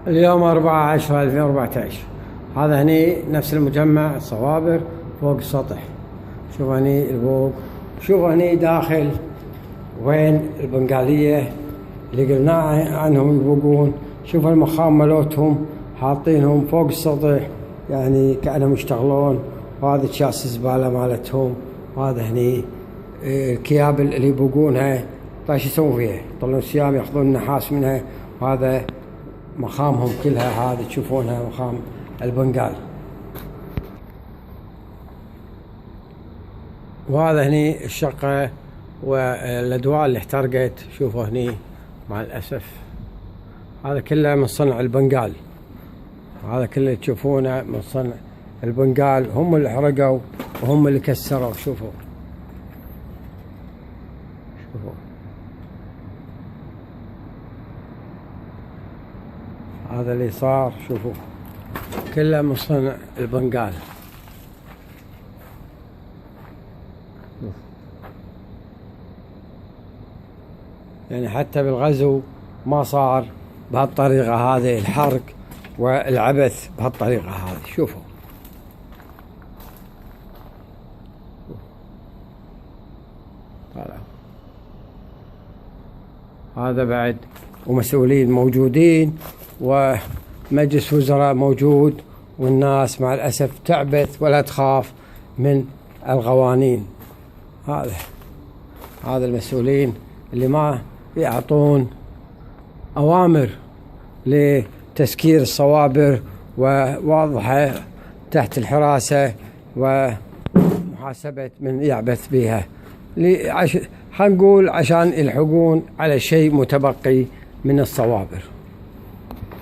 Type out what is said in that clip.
اليوم 4/10/2014. هذا هني نفس المجمع الصوابر فوق السطح. شوف هني الفوق، شوف هني داخل وين البنغالية اللي قلنا عنهم يبوقون. شوف المخام ملوتهم حاطينهم فوق السطح، يعني كأنهم يشتغلون. وهذا كاس الزبالة مالتهم، وهذا هني الكيابل اللي يبوقونها. طيب شو يسوون فيها؟ يطلعون سيام ياخذون النحاس منها. وهذا مخامهم كلها، هذه تشوفونها مخام البنغال. وهذا هني الشقة والأدوار اللي احترقت. شوفوا هني مع الأسف هذا كله من صنع البنغال. هذا كله تشوفونه من صنع البنغال، هم اللي حرقوا وهم اللي كسروا. شوفوا هذا اللي صار، شوفوا كله من صنع البنغال. يعني حتى بالغزو ما صار بهالطريقة هذه الحرق والعبث بهالطريقة هذه. شوفوا هذا بعد، ومسؤولين موجودين ومجلس وزراء موجود، والناس مع الأسف تعبث ولا تخاف من القوانين. هذا المسؤولين اللي ما يعطون أوامر لتسكير الصوابر ووضعها تحت الحراسة ومحاسبة من يعبث بها، خلينا نقول عشان يلحقون على شيء متبقي من الصوابر.